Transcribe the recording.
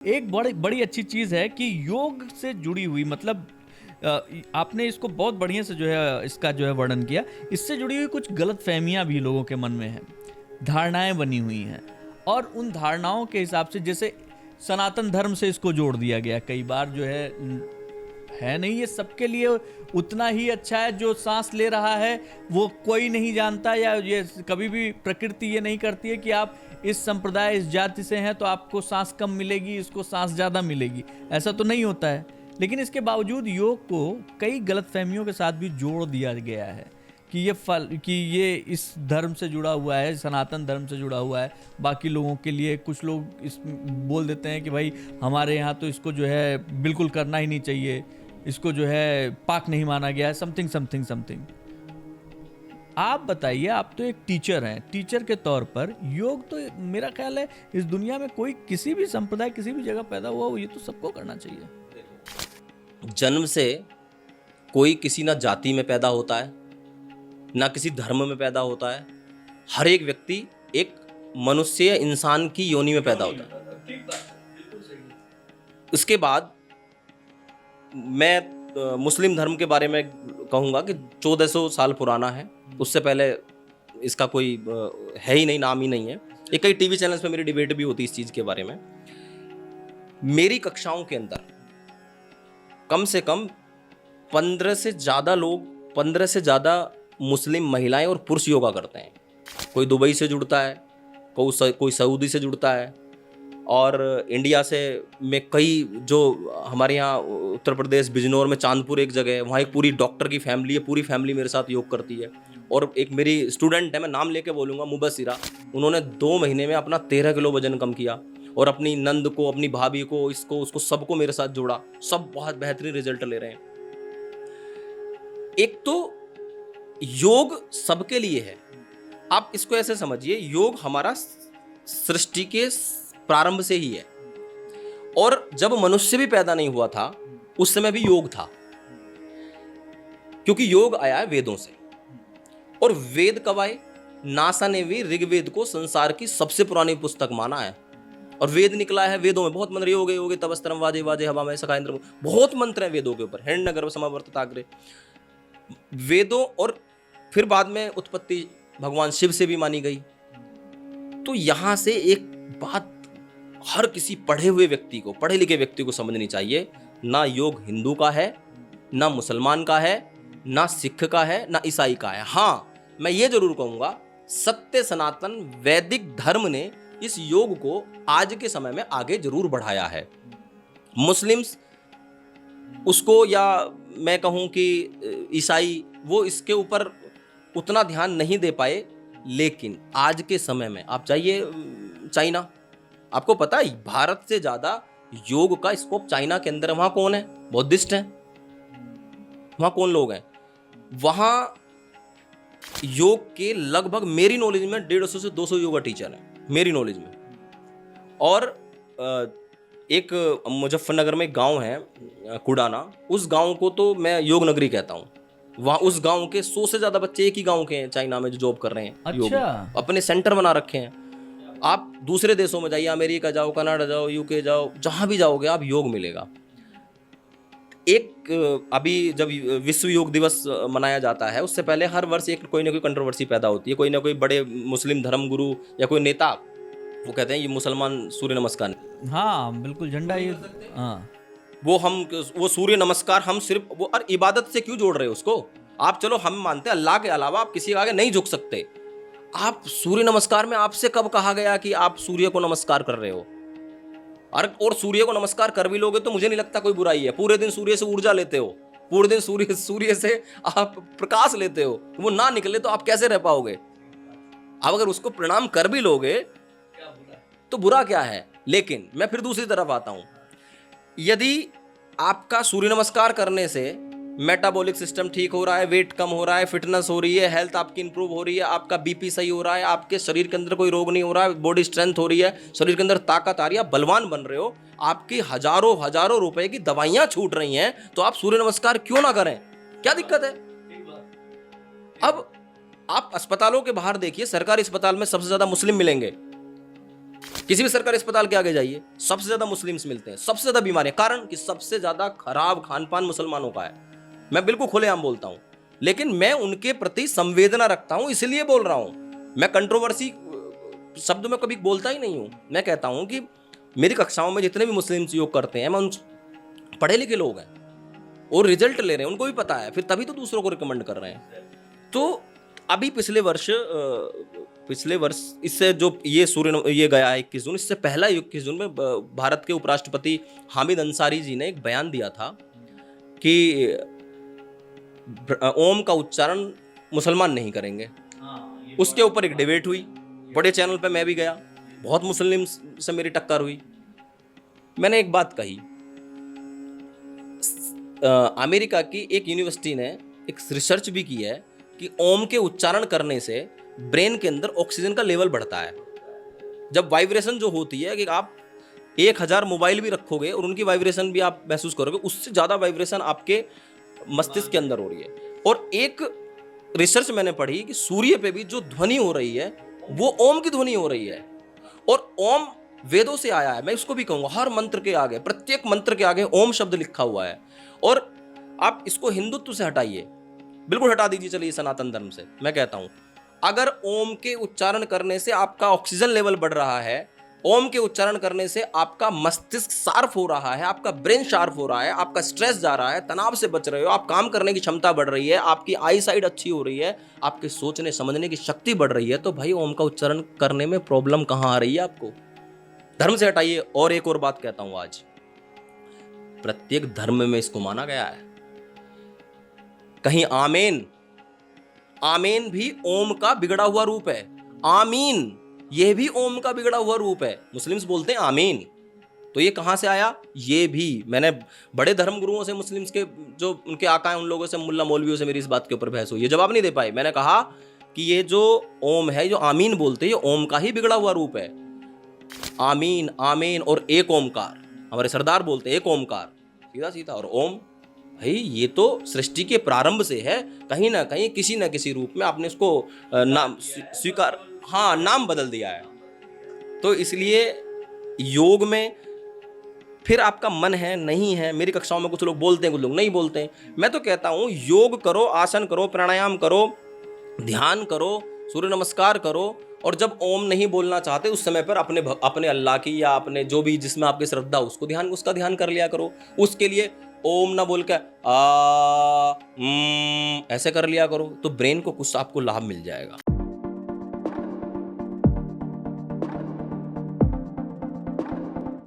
एक बड़ी बड़ी अच्छी चीज़ है कि योग से जुड़ी हुई मतलब आपने इसको बहुत बढ़िया से जो है इसका जो है वर्णन किया। इससे जुड़ी हुई कुछ गलत फहमियाँ भी लोगों के मन में हैं, धारणाएं बनी हुई हैं और उन धारणाओं के हिसाब से जैसे सनातन धर्म से इसको जोड़ दिया गया कई बार जो है नहीं ये सबके लिए उतना ही अच्छा है जो सांस ले रहा है वो कोई नहीं जानता, या ये कभी भी प्रकृति ये नहीं करती है कि आप इस संप्रदाय इस जाति से हैं तो आपको सांस कम मिलेगी, इसको सांस ज़्यादा मिलेगी, ऐसा तो नहीं होता है। लेकिन इसके बावजूद योग को कई गलतफहमियों के साथ भी जोड़ दिया गया है कि ये इस धर्म से जुड़ा हुआ है, सनातन धर्म से जुड़ा हुआ है। बाकी लोगों के लिए कुछ लोग इस बोल देते हैं कि भाई हमारे यहाँ तो इसको जो है बिल्कुल करना ही नहीं चाहिए, इसको जो है पाक नहीं माना गया है, समथिंग समथिंग समथिंग। आप बताइए, आप तो एक टीचर हैं, टीचर के तौर पर योग तो मेरा ख्याल है इस दुनिया में कोई किसी भी संप्रदाय किसी भी जगह पैदा हुआ हो ये तो सबको करना चाहिए। जन्म से कोई किसी ना जाति में पैदा होता है ना किसी धर्म में पैदा होता है। हर एक व्यक्ति एक मनुष्य इंसान की योनि में पैदा होता है। उसके बाद मैं मुस्लिम धर्म के बारे में कहूँगा कि 1400 साल पुराना है। उससे पहले इसका कोई है ही नहीं, नाम ही नहीं है। ये कई टीवी चैनल्स पे मेरी डिबेट भी होती है इस चीज़ के बारे में। मेरी कक्षाओं के अंदर कम से कम 15 से ज़्यादा मुस्लिम महिलाएं और पुरुष योगा करते हैं। कोई दुबई से जुड़ता है, कोई सऊदी से जुड़ता है, और इंडिया से में कई जो हमारे यहाँ उत्तर प्रदेश बिजनौर में चांदपुर एक जगह है, वहाँ एक पूरी डॉक्टर की फैमिली है, पूरी फैमिली मेरे साथ योग करती है। और एक मेरी स्टूडेंट है, मैं नाम लेके बोलूँगा, मुबस्सिरा, उन्होंने 2 महीने में अपना 13 किलो वजन कम किया और अपनी नंद को, अपनी भाभी को, इसको उसको सबको मेरे साथ जोड़ा। सब बहुत बेहतरीन रिजल्ट ले रहे हैं। एक तो योग सबके लिए है। आप इसको ऐसे समझिए, योग हमारा सृष्टि के प्रारंभ से ही है, और जब मनुष्य भी पैदा नहीं हुआ था उस समय भी योग था, क्योंकि योग आया है वेदों से। और वेद कब आए? नासा ने भी ऋग्वेद को संसार की सबसे पुरानी पुस्तक माना है। और वेद निकला है, वेदों में बहुत मंत्र, योगे योगे तपस्तरम वाजे वाजे हवा में सखा इंद्र, बहुत मंत्र हैं वेदों के ऊपर। हिरण्य गर्भ समावर्तताग्रे वेदों, और फिर बाद में उत्पत्ति भगवान शिव से भी मानी गई। तो यहां से एक बात हर किसी पढ़े हुए व्यक्ति को, पढ़े लिखे व्यक्ति को समझनी चाहिए, ना योग हिंदू का है, ना मुसलमान का है, ना सिख का है, ना ईसाई का है। हाँ, मैं ये जरूर कहूंगा, सत्य सनातन वैदिक धर्म ने इस योग को आज के समय में आगे जरूर बढ़ाया है। मुस्लिम्स उसको, या मैं कहूं कि ईसाई, वो इसके ऊपर उतना ध्यान नहीं दे पाए। लेकिन आज के समय में आप जाइए चाइना, आपको पता है भारत से ज्यादा योग का स्कोप चाइना के अंदर है। वहां कौन है? बौद्धिस्ट हैं। वहां कौन लोग हैं? वहां योग के लगभग मेरी नॉलेज में 150 से 200 योगा टीचर हैं मेरी नॉलेज में। और एक मुजफ्फरनगर में एक गांव है कुडाना, उस गांव को तो मैं योग नगरी कहता हूं। वहाँ उस गांव के 100 से ज्यादा बच्चे एक ही गांव के हैं चाइना में जो जॉब कर रहे हैं। अच्छा। योग अपने सेंटर बना रखे हैं। आप दूसरे देशों में जाइए, अमेरिका जाओ, कनाडा जाओ, यूके जाओ, जहां भी जाओगे आप योग मिलेगा। एक अभी जब विश्व योग दिवस मनाया जाता है, उससे पहले हर वर्ष एक कोई ना कोई कंट्रोवर्सी पैदा होती है। कोई ना कोई बड़े मुस्लिम धर्मगुरु या कोई नेता वो कहते हैं ये मुसलमान सूर्य नमस्कार, हाँ बिल्कुल, झंडा ये, हाँ वो सूर्य नमस्कार हम सिर्फ वो, और इबादत से क्यों जोड़ रहे हो उसको? आप चलो हम मानते हैं अल्लाह के अलावा आप किसी के आगे नहीं झुक सकते। आप सूर्य नमस्कार में आपसे कब कहा गया कि आप सूर्य को नमस्कार कर रहे हो? और सूर्य को नमस्कार कर भी लोगे तो मुझे नहीं लगता कोई बुराई है। पूरे दिन सूर्य से ऊर्जा लेते हो, पूरे दिन सूर्य से आप प्रकाश लेते हो, वो ना निकले तो आप कैसे रह पाओगे? आप अगर उसको प्रणाम कर भी लोगे तो बुरा क्या है? लेकिन मैं फिर दूसरी तरफ आता हूं, यदि आपका सूर्य नमस्कार करने से मेटाबॉलिक सिस्टम ठीक हो रहा है, वेट कम हो रहा है, फिटनेस हो रही है, हेल्थ आपकी इंप्रूव हो रही है, आपका बीपी सही हो रहा है, आपके शरीर के अंदर कोई रोग नहीं हो रहा है, बॉडी स्ट्रेंथ हो रही है, शरीर के अंदर ताकत आ रही है, बलवान बन रहे हो, आपकी हजारों रुपए की दवाइयां छूट रही हैं, तो आप सूर्य नमस्कार क्यों ना करें? क्या दिक्कत है? अब आप अस्पतालों के बाहर देखिए, सरकारी अस्पताल में सबसे ज्यादा मुस्लिम मिलेंगे। किसी भी सरकारी अस्पताल के आगे जाइए, सबसे ज्यादा मुस्लिम्स मिलते हैं, सबसे ज्यादा बीमारियां, कारण कि सबसे ज्यादा खराब खान पान मुसलमानों का है। मैं बिल्कुल खुलेआम बोलता हूं, लेकिन मैं उनके प्रति संवेदना रखता हूं, इसलिए बोल रहा हूं। मैं कंट्रोवर्सी शब्द में कभी बोलता ही नहीं हूं। मैं कहता हूं कि मेरी कक्षाओं में जितने भी मुस्लिम्स योग करते हैं, मैं उन पढ़े लिखे लोग हैं और रिजल्ट ले रहे हैं, उनको भी पता है, फिर तभी तो दूसरों को रिकमेंड कर रहे हैं। तो अभी पिछले वर्ष इससे जो ये गया है 21 जून, इससे पहला 21 जून में भारत के उपराष्ट्रपति हामिद अंसारी जी ने एक बयान दिया था कि ओम का उच्चारण मुसलमान नहीं करेंगे। उसके ऊपर एक डिबेट हुई, बड़े चैनल पे मैं भी गया, बहुत मुस्लिम से मेरी टक्कर हुई। मैंने एक बात कही, अमेरिका की एक यूनिवर्सिटी ने एक रिसर्च भी की है कि ओम के उच्चारण करने से ब्रेन के अंदर ऑक्सीजन का लेवल बढ़ता है। जब वाइब्रेशन जो होती है कि आप 1000 मोबाइल भी रखोगे और उनकी वाइब्रेशन भी आप महसूस करोगे, उससे ज़्यादा वाइब्रेशन आपके मस्तिष्क के अंदर हो रही है। और एक रिसर्च मैंने पढ़ी कि सूर्य पे भी जो ध्वनि हो रही है वो ओम की ध्वनि हो रही है, और ओम वेदों से आया है। मैं इसको भी कहूँगा, हर मंत्र के आगे, प्रत्येक मंत्र के आगे ओम शब्द लिखा हुआ है। और आप इसको हिंदुत्व से हटाइए, बिल्कुल हटा दीजिए, चलिए सनातन धर्म से। मैं कहता हूं, अगर ओम के उच्चारण करने से आपका ऑक्सीजन लेवल बढ़ रहा है, ओम के उच्चारण करने से आपका मस्तिष्क शार्प हो रहा है, आपका ब्रेन शार्प हो रहा है, आपका स्ट्रेस जा रहा है, तनाव से बच रहे हो, आप काम करने की क्षमता बढ़ रही है, आपकी आई साइड अच्छी हो रही है, आपके सोचने समझने की शक्ति बढ़ रही है, तो भाई ओम का उच्चारण करने में प्रॉब्लम कहां आ रही है आपको? धर्म से हटाइए। और एक और बात कहता हूं, आज प्रत्येक धर्म में इसको माना गया है। कहीं आमीन, आमीन भी ओम का बिगड़ा हुआ रूप है। आमीन यह भी ओम का बिगड़ा हुआ रूप है। मुस्लिम्स बोलते हैं आमीन, तो ये कहां से आया? ये भी मैंने बड़े धर्म गुरुओं से, मुस्लिम्स के जो उनके आका हैं, उन लोगों से, मुल्ला मौलवियों से मेरी इस बात के ऊपर बहस हुई, ये जवाब नहीं दे पाए। मैंने कहा कि ये जो ओम है, जो आमीन बोलते हैं, ये ओम का ही बिगड़ा हुआ रूप है। आमीन, आमीन और एक ओमकार, हमारे सरदार बोलते हैं एक ओमकार, सीधा सीधा। और ओम भाई ये तो सृष्टि के प्रारंभ से है, कहीं ना कहीं किसी ना किसी रूप में आपने उसको नाम स्वीकार, हाँ, नाम बदल दिया है। तो इसलिए योग में फिर आपका मन है नहीं है, मेरी कक्षाओं में कुछ लोग बोलते हैं, कुछ लोग नहीं बोलते हैं। मैं तो कहता हूँ योग करो, आसन करो, प्राणायाम करो, ध्यान करो, सूर्य नमस्कार करो, और जब ओम नहीं बोलना चाहते उस समय पर अपने अल्लाह की या अपने जो भी जिसमें आपकी श्रद्धा उसका ध्यान कर लिया करो। उसके लिए ओम ना बोल के ऐसे कर लिया करो, तो ब्रेन को कुछ आपको लाभ मिल जाएगा।